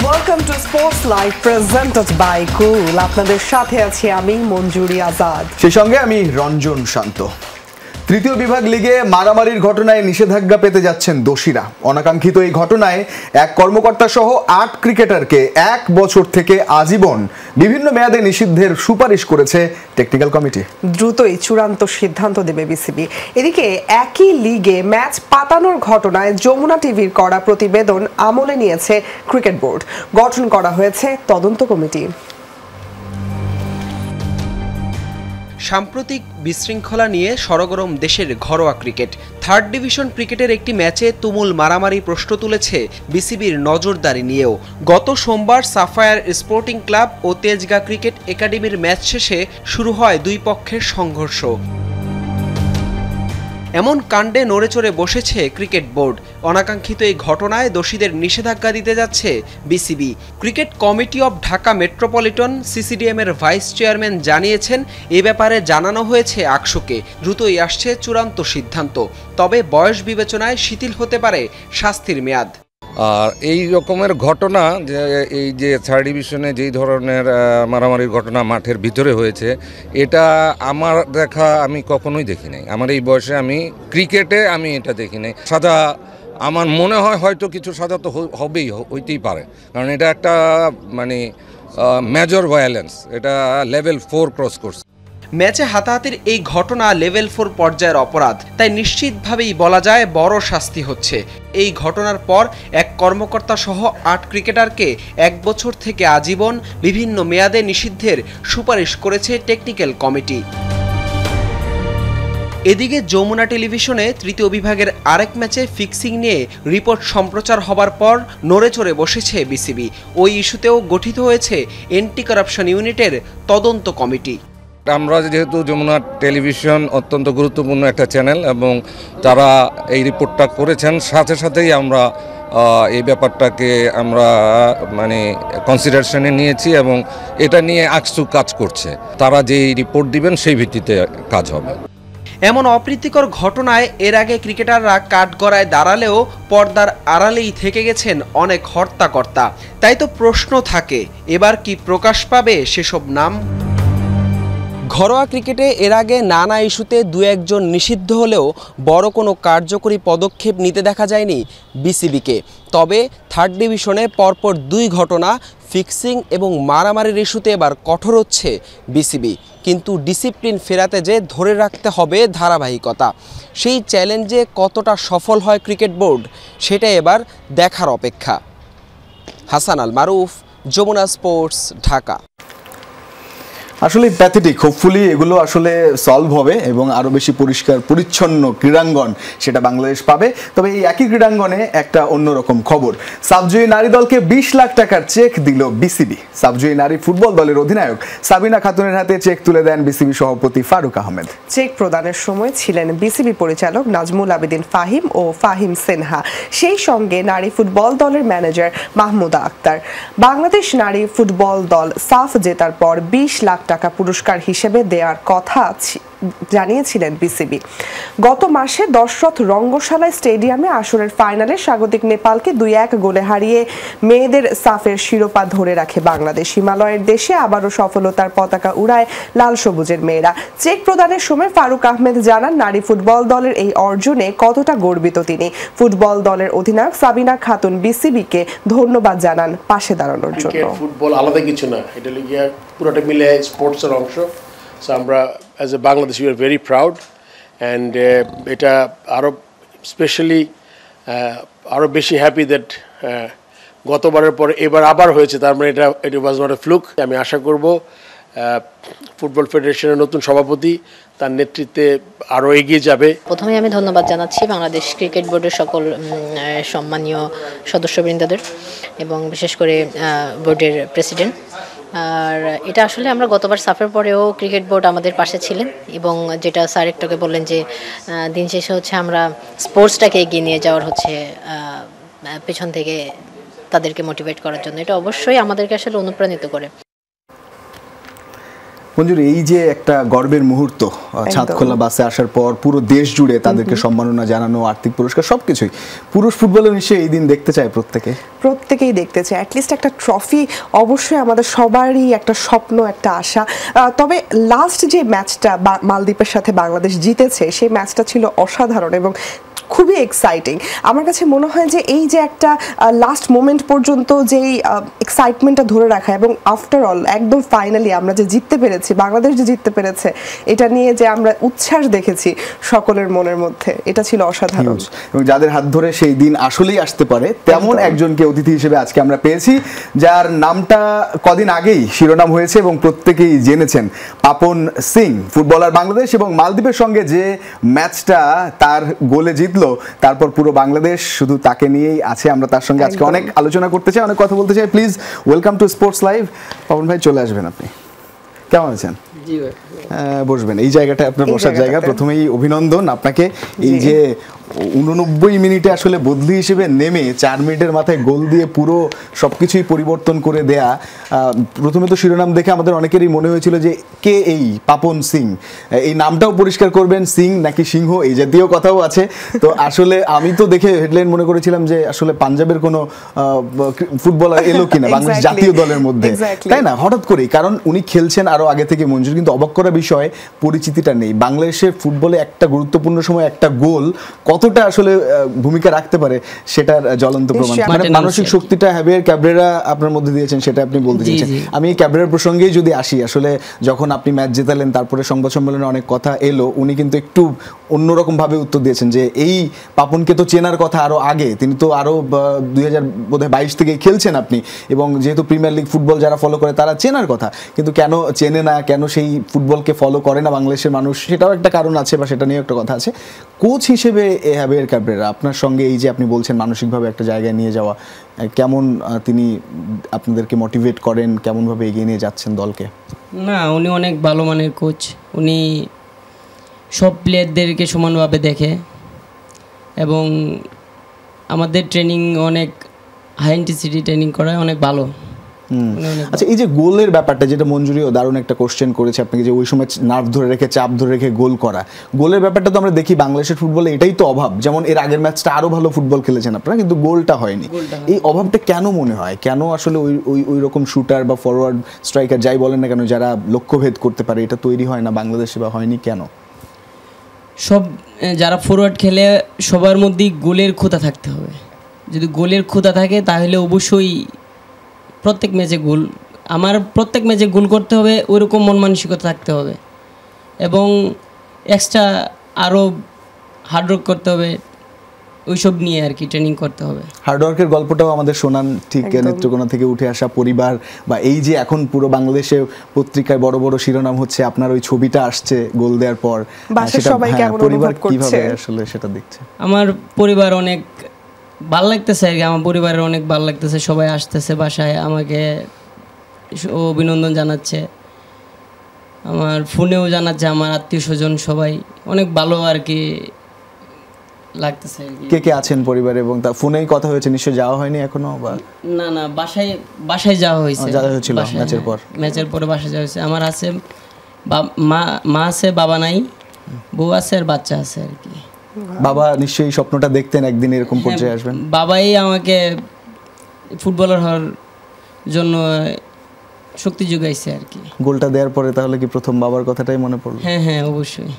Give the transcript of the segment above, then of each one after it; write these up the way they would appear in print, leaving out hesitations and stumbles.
Welcome to sports live presented by cool. আপনাদের সাথে আছি আমি মঞ্জুরি আজাদ, সেই সঙ্গে আমি রঞ্জন শান্ত। তৃতীয় বিভাগ লিগে মারামারির ঘটনায় নিষেধাজ্ঞা পেতে যাচ্ছেন দোষীরা। অনাকাঙ্ক্ষিত এই ঘটনায় এক কর্মকর্তা সহ 8 ক্রিকেটারকে 1 বছর থেকে আজীবন বিভিন্ন মেয়াদে নিষিদ্ধের সুপারিশ করেছে টেকনিক্যাল কমিটি। দ্রুতই চূড়ান্ত সিদ্ধান্ত দেবে বিসিবি। এদিকে একই লিগে ম্যাচ পাতানোর ঘটনায় যমুনা টিভির করা প্রতিবেদন আমলে নিয়েছে ক্রিকেট বোর্ড। গঠন করা হয়েছে তদন্ত কমিটি। সাম্প্রতিক বিশৃঙ্খলা নিয়ে সরগরম দেশের ঘরোয়া ক্রিকেট। থার্ড ডিভিশন ক্রিকেটের একটি ম্যাচে তুমুল মারামারি প্রশ্ন তুলেছে বিসিবির নজরদারি নিয়েও। গত সোমবার সাফায়ার স্পোর্টিং ক্লাব ও তেজগাঁ ক্রিকেট একাডেমির ম্যাচ শেষে শুরু হয় দুই পক্ষের সংঘর্ষ। এমন কাণ্ডে নড়েচড়ে বসেছে ক্রিকেট বোর্ড। অনাকাঙ্ক্ষিত এই ঘটনায় দোষীদের নিষেধাজ্ঞা দিতে যাচ্ছে BCB. Cricket committee of Dhaka metropolitan CCDM এর ভাইস চেয়ারম্যান জানিয়েছেন, এ ব্যাপারে জানানো হয়েছে আকসুকে। দ্রুতই আসছে চূড়ান্ত সিদ্ধান্ত। তবে বয়স বিবেচনায় শিথিল হতে পারে শাস্তির মেয়াদ। আর এই রকমের ঘটনা, যে এই যে থার্ড ডিভিশনে যেই ধরনের মারামারির ঘটনা মাঠের ভিতরে হয়েছে, এটা আমার দেখা আমি কখনোই দেখি নাই। আমার এই বয়সে আমি ক্রিকেটে আমি এটা দেখি নাই। সাজা আমার মনে হয় হয়তো কিছু সাজা তো হইতেই পারে, কারণ এটা একটা মেজর ভায়োলেন্স, এটা লেভেল 4 ক্রস করছে। ম্যাচে হাতাহাতির এই ঘটনা লেভেল 4 পর্যায়ের অপরাধ, তাই নিশ্চিতভাবেই বলা যায় বড় শাস্তি হচ্ছে। এই ঘটনার পর এক কর্মকর্তা সহ 8 ক্রিকেটারকে 1 বছর থেকে আজীবন বিভিন্ন মেয়াদে নিষিদ্ধের সুপারিশ করেছে টেকনিক্যাল কমিটি। এদিকে যমুনা টেলিভিশনে তৃতীয় বিভাগের আরেক ম্যাচে ফিক্সিং নিয়ে রিপোর্ট সম্প্রচার হবার পর নড়েচড়ে বসেছে বিসিবি। ওই ইস্যুতেও গঠিত হয়েছে অ্যান্টি কারাপশন ইউনিটের তদন্ত কমিটি। আমরা যেহেতু যমুনা টেলিভিশন অত্যন্ত গুরুত্বপূর্ণ একটা চ্যানেল এবং তারা এই রিপোর্টটা করেছেন, সাথে সাথেই আমরা এই ব্যাপারটাকে আমরা কনসিডারেশনে নিয়েছি এবং এটা নিয়ে আকসু কাজ করছে। তারা যেই রিপোর্ট দিবেন সেই ভিত্তিতে কাজ হবে। এমন অপ্রীতিকর ঘটনায় এর আগে ক্রিকেটাররা কাঠগড়ায় দাঁড়ালেও পর্দার আড়ালেই থেকে গেছেন অনেক হর্তাকর্তা। তাই তো প্রশ্ন থাকে, এবার কি প্রকাশ পাবে সেসব নাম? ঘরোয়া ক্রিকেটে এর আগে নানা ইস্যুতে 2-1 নিষিদ্ধ হলেও বড় কোনো কার্যকরী পদক্ষেপ নিতে দেখা যায়নি বিসিবিকে। তবে থার্ড ডিভিশনে পরপর 2 ঘটনা, ফিক্সিং এবং মারামারির ইস্যুতে এবার কঠোর হচ্ছে বিসিবি। কিন্তু ডিসিপ্লিন ফেরাতে যে ধরে রাখতে হবে ধারাবাহিকতা। সেই চ্যালেঞ্জে কতটা সফল হয় ক্রিকেট বোর্ড, সেটা এবার দেখার অপেক্ষা। হাসান আল মারুফ, যমুনা স্পোর্টস, ঢাকা। আসলে প্যাথেটিক। হোপফুলি এগুলো আসলে সলভ হবে এবং আরও বেশি পরিষ্কার পরিচ্ছন্ন ক্রীড়াঙ্গন সেটা বাংলাদেশ পাবে। তবে এই একই ক্রীড়াঙ্গনে একটা অন্যরকম খবর। সাবজয়ী নারী দলকে 20 লাখ টাকার চেক দিল বিসিবি। সাবজয়ী নারী ফুটবল দলের অধিনায়ক সাবিনা খাতুনের হাতে চেক তুলে দেন বিসিবি সভাপতি ফারুক আহমেদ। চেক প্রদানের সময় ছিলেন বিসিবি পরিচালক নাজমুল আবেদিন ফাহিম ও ফাহিম সিনহা, সেই সঙ্গে নারী ফুটবল দলের ম্যানেজার মাহমুদা আক্তার। বাংলাদেশ নারী ফুটবল দল সাফ জেতার পর 20 লাখ টাকা পুরস্কার হিসেবে দেওয়ার কথা জানিয়েছিলেন বিসিবি। গত মাসে দশরথ রঙ্গশালা স্টেডিয়ামে আসরের ফাইনালে স্বাগতিক নেপালকে 2-1 গোলে হারিয়ে মেয়েদের সাফের শিরোপা ধরে রাখে বাংলাদেশ। হিমালয়ের দেশে আবারও সফলতার পতাকা উড়ায় লাল সবুজের মেয়েরা। চেক প্রদানের সময় ফারুক আহমেদ জানান, নারী ফুটবল দলের এই অর্জনে কতটা গর্বিত তিনি। ফুটবল দলের অধিনায়ক সাবিনা খাতুন বিসিবিকে ধন্যবাদ জানান পাশে দাঁড়ানোর জন্য। ফুটবল আলাদা কিছু না, এটা লিগে পুরোটা মিলে স্পোর্টসের অংশ। সো আমরা as a Bangladesh we are very proud and এটা আরও স্পেশালি আরও বেশি হ্যাপি দ্যাট গতবারের পরে এবার আবার হয়েছে। তার মানে এটা ওয়াজ নট এ ফ্লুক। আমি আশা করব ফুটবল ফেডারেশনের নতুন সভাপতি তার নেতৃত্বে আরও এগিয়ে যাবে। প্রথমে আমি ধন্যবাদ জানাচ্ছি বাংলাদেশ ক্রিকেট বোর্ডের সকল সম্মানীয় সদস্যবৃন্দদের এবং বিশেষ করে বোর্ডের প্রেসিডেন্ট। আর এটা আসলে আমরা গতবার সাফের পরেও ক্রিকেট বোর্ড আমাদের পাশে ছিলেন এবং যেটা স্যার একটুকে বললেন যে দিন শেষে হচ্ছে আমরা স্পোর্টসটাকে এগিয়ে নিয়ে যাওয়ার হচ্ছে পেছন থেকে তাদেরকে মোটিভেট করার জন্য, এটা অবশ্যই আমাদেরকে আসলে অনুপ্রাণিত করে। মঞ্জুরি, এই যে একটা গর্বের মুহূর্ত, ছাদখোলা বাসে আসার পর পুরো দেশ জুড়ে তাদেরকে সম্মাননা জানানো, আর্থিক পুরস্কার সবকিছুই, পুরুষ ফুটবলে নিশ্চয়ই এই দিন দেখতে চায় প্রত্যেকেই দেখতে চায়। অ্যাটলিস্ট একটা ট্রফি অবশ্যই আমাদের সবারই একটা স্বপ্ন, একটা আশা। তবে লাস্ট যে ম্যাচটা মালদ্বীপের সাথে বাংলাদেশ জিতেছে, সেই ম্যাচটা ছিল অসাধারণ এবং খুবই এক্সাইটিং। আমার কাছে মনে হয় যে এই যে একটা লাস্ট মোমেন্ট পর্যন্ত যেই এক্সাইটমেন্টটা ধরে রাখা, এবং আফটার অল একদম ফাইনালি আমরা যে জিততে পেরেছি, বাংলাদেশ যে জিততে পেরেছে, এটা নিয়ে যে আমরা উচ্ছ্বাস দেখেছি সকলের মনের মধ্যে, এটা ছিল অসাধারণ। এবং যাদের হাত ধরে সেই দিন আসলেই আসতে পারে তেমন একজনকে অতিথি হিসেবে আজকে আমরা পেয়েছি, যার নামটা কদিন আগেই শিরোনাম হয়েছে এবং প্রত্যেকেই জেনেছেন। পাপন সিং, ফুটবলার বাংলাদেশ এবং মালদ্বীপের সঙ্গে যে ম্যাচটা তার গোলে জিতল, তারপর পুরো বাংলাদেশ শুধু তাকে নিয়েই আছে। আমরা তার সঙ্গে আজকে অনেক আলোচনা করতে চাই, অনেক কথা বলতে চাই। Please welcome to sports live. Papon ভাই চলে আসবেন। আপনি কেমন আছেন? বসবেন, এই জায়গাটা আপনার বসার জায়গা। প্রথমেই অভিনন্দন আপনাকে। এই যে 89 মিনিটে আসলে বদলি হিসেবে নেমে 4 মিনিটের মাথায় গোল দিয়ে পুরো সবকিছুই পরিবর্তন করে দেয়া। প্রথমে তো শিরোনাম দেখে আমাদের অনেকেরই মনে হয়েছিল যে কে এই পাপন সিং, এই নামটাও পরিষ্কার করবেন, সিং নাকি সিংহ, এই জাতীয় কথাও আছে। তো আসলে আমি তো দেখে হেডলাইন মনে করেছিলাম যে আসলে পাঞ্জাবের কোনো ফুটবলার এলো কিনা বাংলাদেশ জাতীয় দলের মধ্যে, তাই না? হঠাৎ করেই, কারণ উনি খেলছেন আরো আগে থেকে মঞ্জুর, কিন্তু অবাক করা বিষয় পরিচিতিটা নেই। বাংলাদেশের ফুটবলে একটা গুরুত্বপূর্ণ সময় একটা গোল কতটা আসলে ভূমিকা রাখতে পারে সেটার জ্বলন্ত প্রমাণ। মানে মানসিক শক্তিটা হ্যাভিয়ার ক্যাব্রেরা আপনার মধ্যে দিয়েছেন, সেটা আপনি বলতে চাইছেন। আমি ক্যাব্রেরার প্রসঙ্গেই যদি আসি, আসলে যখন আপনি ম্যাচ জেতালেন, তারপরে সংবাদ সম্মেলনে অনেক কথা এলো, উনি কিন্তু একটু অন্যরকম ভাবে উত্তর দিয়েছেন যে এই পাপনকে তো চেনার কথা আরো আগে, তিনি তো আরো 2022 থেকেই খেলছেন আপনি, এবং যেহেতু প্রিমিয়ার লিগ ফুটবল যারা ফলো করে তারা চেনার কথা, কিন্তু কেন চেনে না, কেন সেই ফুটবলকে ফলো করে না বাংলাদেশের মানুষ, সেটাও একটা কারণ আছে বা সেটা নিয়ে একটা কথা আছে। কোচ হিসেবে হ্যাভিয়ার ক্যাব্রেরা আপনার সঙ্গে এই যে আপনি বলছেন মানসিকভাবে একটা জায়গায় নিয়ে যাওয়া, কেমন তিনি আপনাদেরকে মোটিভেট করেন, কেমনভাবে এগিয়ে নিয়ে যাচ্ছেন দলকে? না, উনি অনেক ভালো মানের কোচ। উনি সব প্লেয়ারদেরকে সমানভাবে দেখে এবং আমাদের ট্রেনিং অনেক হাই ইন্টেন্সিটি ট্রেনিং করায়, অনেক ভালো। আচ্ছা, এই যে গোলের ব্যাপারটা, যেটা মঞ্জুরিও দারুণ একটা কোশ্চেন করেছে আপনাকে, যে ওই সময় নার্ভ ধরে রেখে, চাপ ধরে রেখে গোল করা, গোলের ব্যাপারটা তো আমরা দেখি বাংলাদেশের ফুটবলে এটাই তো অভাব। যেমন এর আগের ম্যাচটা আরো ভালো ফুটবল খেলেছেন আপনারা, কিন্তু গোলটা হয়নি। এই অভাবটা কেন মনে হয়? কেন আসলে ওই রকম শুটার বা ফরওয়ার্ড স্ট্রাইকার যাই বলেন না কেন, যারা লক্ষ্যভেদ করতে পারে, এটা তৈরি হয় না বাংলাদেশে বা হয়নি কেন? সব যারা ফরওয়ার্ড খেলে সবার মধ্যেই গোলের ক্ষুধা থাকতে হবে। যদি গোলের ক্ষুধা থাকে তাহলে অবশ্যই প্রত্যেক ম্যাচে গোল, আমার প্রত্যেক ম্যাচে গোল করতে হবে, ওইরকম মন মানসিকতা থাকতে হবে এবং এক্সট্রা আরও হার্ডওয়ার্ক করতে হবে, ওইসব নিয়ে আর কি ট্রেনিং করতে হবে। হার্ডওয়ার্কের গল্পটাও আমাদের শোনান, ঠিক নেত্রকোনা থেকে উঠে আসা পরিবার, বা এই যে এখন পুরো বাংলাদেশে পত্রিকায় বড় বড় শিরোনাম হচ্ছে, আপনার ওই ছবিটা আসছে গোল দেওয়ার পর, পরিবার কিভাবে আসলে সেটা দেখছে? আমার পরিবার অনেক ভালো লাগতেছে আর কি, আমার পরিবারের অনেক ভালো লাগতেছে, সবাই আসতেছে বাসায়, আমাকে অভিনন্দন জানাচ্ছে, আমার ফোনেও জানাচ্ছে, আমার আত্মীয় স্বজন সবাই অনেক ভালো আর কি লাগতেছে। কে কে আছেন পরিবারে? এবং তা ফোনেই কথা হয়েছে নিশ্চয়ই, যাওয়া হয়নি এখনো? বা না, বাসায় যাওয়া হয়েছে, যাওয়া হয়েছিল ম্যাচের পরে বাসায় যাওয়া হয়েছে। আমার আছে মা আছে, বাবা নাই, বউ আছে আর বাচ্চা আছে আর কি। বাবা নিশ্চয়ই স্বপ্নটা দেখতেন একদিন এরকম পর্যায়ে আসবেন? বাবাই আমাকে ফুটবলার হওয়ার জন্য শক্তি যোগাইছে আর কি। গোলটা দেওয়ার পরে তাহলে কি প্রথম বাবার কথাটাই মনে পড়লো? হ্যাঁ, অবশ্যই।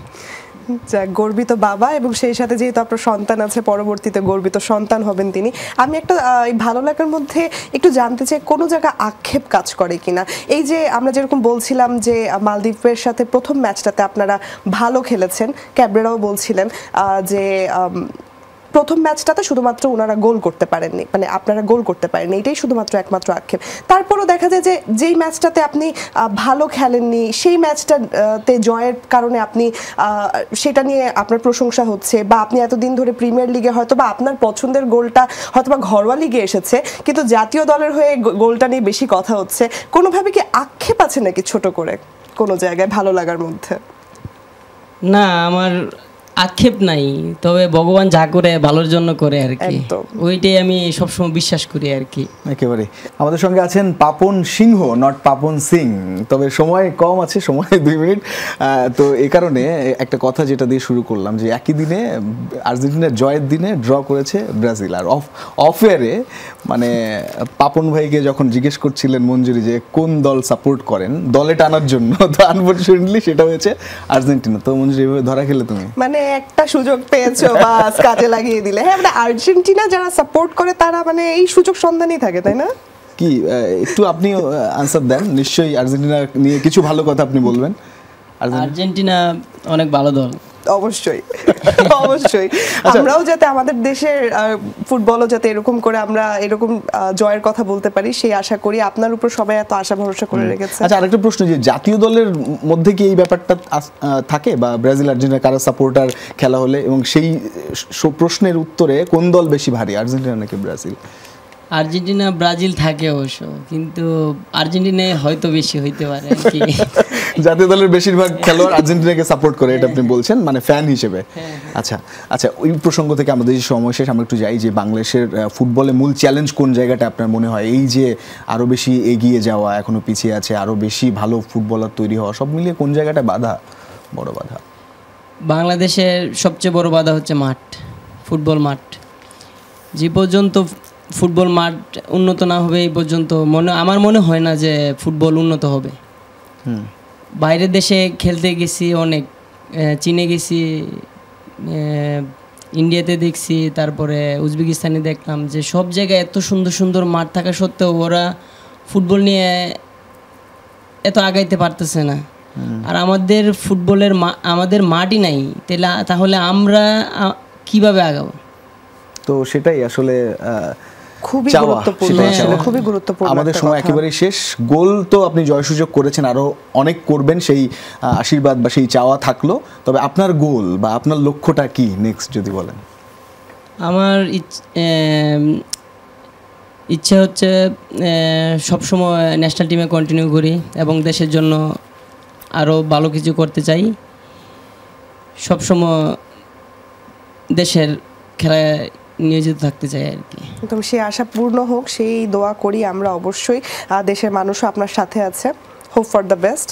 গর্বিত বাবা, এবং সেই সাথে যেহেতু আপনার সন্তান আছে, পরবর্তীতে গর্বিত সন্তান হবেন তিনি। আমি একটা ভালো লাগার মধ্যে একটু জানতে চাই, কোনো জায়গা আক্ষেপ কাজ করে কিনা? এই যে আমরা যেরকম বলছিলাম যে মালদ্বীপের সাথে প্রথম ম্যাচটাতে আপনারা ভালো খেলেছেন, ক্যাব্রেরাও বলছিলেন যে প্রথম ম্যাচটাতে শুধুমাত্র ওনারা গোল করতে পারেননি, মানে আপনারা গোল করতে পারেননি, এটাই শুধুমাত্র একমাত্র আক্ষেপ। তারপরও দেখা যায় যে যেই ম্যাচটাতে আপনি ভালো খেলেননি, সেই ম্যাচটাতে জয়ের কারণে আপনি সেটা নিয়ে আপনার প্রশংসা হচ্ছে, বা আপনি এতদিন ধরে প্রিমিয়ার লিগে হয়তো বা আপনার পছন্দের গোলটা হয়তো বা ঘরোয়া লিগে এসেছে, কিন্তু জাতীয় দলের হয়ে গোলটা নিয়ে বেশি কথা হচ্ছে। কোনোভাবে কি আক্ষেপ আছে নাকি ছোট করে কোনো জায়গায় ভালো লাগার মধ্যে? না, আমার আক্ষেপ নাই, তবে ভগবান যা করে ভালোর জন্য করে আর কি, একদম। ওইটাই আমি সবসময় বিশ্বাস করি আর কি। একেবারে। আমাদের সঙ্গে আছেন পাপন সিংহ, নট পাপন সিং। তবে সময় কম আছে, সময় 2 মিনিট। তো এই কারণে একটা কথা যেটা দিয়ে শুরু করলাম যে একই দিনে আর্জেন্টিনার জয়ের দিনে ড্র করেছে ব্রাজিল। আর অফ এয়ারে মানে পাপন ভাইকে যখন জিজ্ঞেস করছিলেন মঞ্জুরি যে কোন দল সাপোর্ট করেন দলে টানার জন্য, তো আনফরচুনেটলি সেটা হয়েছে আর্জেন্টিনা। তো মঞ্জুরি এভাবে ধরা খেলে তুমি? মানে একটা সুযোগ পেয়েছো, বাস কাজে লাগিয়ে দিলে। হ্যাঁ, মানে আর্জেন্টিনা যারা সাপোর্ট করে তারা মানে এই সুযোগ সন্ধানই থাকে, তাই না? কি একটু আপনি আনসার দেন, নিশ্চয়ই আর্জেন্টিনা নিয়ে কিছু ভালো কথা আপনি বলবেন। আর্জেন্টিনা অনেক ভালো দল, অবশ্যই অবশ্যই। আমরাও যাতে আমাদের দেশের ফুটবলও যাতে এরকম করে আমরা এরকম জয়ের কথা বলতে পারি সেই আশা করি। আপনার উপর সবাই এত আশা ভরসা করে রেখেছে। আচ্ছা, আরেকটা প্রশ্ন, যে জাতীয় দলের মধ্যে কি এই ব্যাপারটা থাকে, বা ব্রাজিল আর্জেন্টিনা কারা সাপোর্টার খেলা হলে, এবং সেই প্রশ্নের উত্তরে কোন দল বেশি ভারী, আর্জেন্টিনা নাকি ব্রাজিল? আর্জেন্টিনা ব্রাজিল থাকে অবশ্য, কিন্তু আর্জেন্টিনায় হয়তো বেশি হইতে পারে আর কি। জাতীয় দলের বেশিরভাগ খেলোয়াড় আর্জেন্টিনাকে সাপোর্ট করে, এটা আপনি বলছেন মানে ফ্যান হিসেবে। আচ্ছা আচ্ছা, ওই প্রসঙ্গ থেকে আমাদের যে সময় শেষ, আমরা একটু যাই যে বাংলাদেশের ফুটবলে মূল চ্যালেঞ্জ কোন জায়গাটা আপনার মনে হয়? এই যে আরো বেশি এগিয়ে যাওয়া, এখনো পিছিয়ে আছে, আরো বেশি ভালো ফুটবলার তৈরি হওয়া, সব মিলিয়ে কোন জায়গাটা বাধা, বড় বাধা? বাংলাদেশের সবচেয়ে বড় বাধা হচ্ছে মাঠ, ফুটবল মাঠ। যে পর্যন্ত ফুটবল মাঠ উন্নত না হবে এই পর্যন্ত আমার মনে হয় না যে ফুটবল উন্নত হবে। বাইরের দেশে খেলতে গেছি অনেক, চীনে গেছি, ইন্ডিয়াতে দেখছি, তারপরে উজবেকিস্তানে দেখলাম যে সব জায়গায় এত সুন্দর সুন্দর মাঠ থাকা সত্ত্বেও ওরা ফুটবল নিয়ে এত আগাইতে পারতেছে না। আর আমাদের ফুটবলের আমাদের মাঠই নাই, তাহলে আমরা কিভাবে আগাবো? তো সেটাই আসলে খুবই গুরুত্বপূর্ণ, খুবই গুরুত্বপূর্ণ। আমাদের সময় একেবারেই শেষ। গোল তো আপনি জয় সুযোগ করেছেন, আরো অনেক করবেন, সেই আশীর্বাদ বা সেই চাওয়া থাকলো। তবে আপনার গোল বা আপনার লক্ষ্যটা কি নেক্সট যদি বলেন? আমার ইচ্ছা হচ্ছে সবসময় ন্যাশনাল টিমে কন্টিনিউ করি এবং দেশের জন্য আরও ভালো কিছু করতে চাই। সবসময় দেশের খেলায় নিয়োজিত থাকতে চাই আর কি। তো সেই আশা পূর্ণ হোক, সেই দোয়া করি আমরা অবশ্যই। দেশের মানুষও আপনার সাথে আছে। Hope for the best,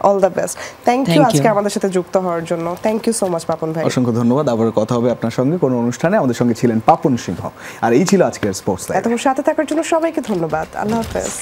all the best. Thank you আজকে আমাদের সাথে যুক্ত হওয়ার জন্য। Thank you so much Papon ভাই। অসংখ্য ধন্যবাদ। আবার কথা হবে আপনার সঙ্গে কোনো অনুষ্ঠানে। আমাদের সঙ্গে ছিলেন পাপন সিংহ, আর এই ছিল আজকের স্পোর্টস লাইভ। এতক্ষণ সাথে থাকার জন্য সবাইকে ধন্যবাদ। আল্লাহ হাফেজ।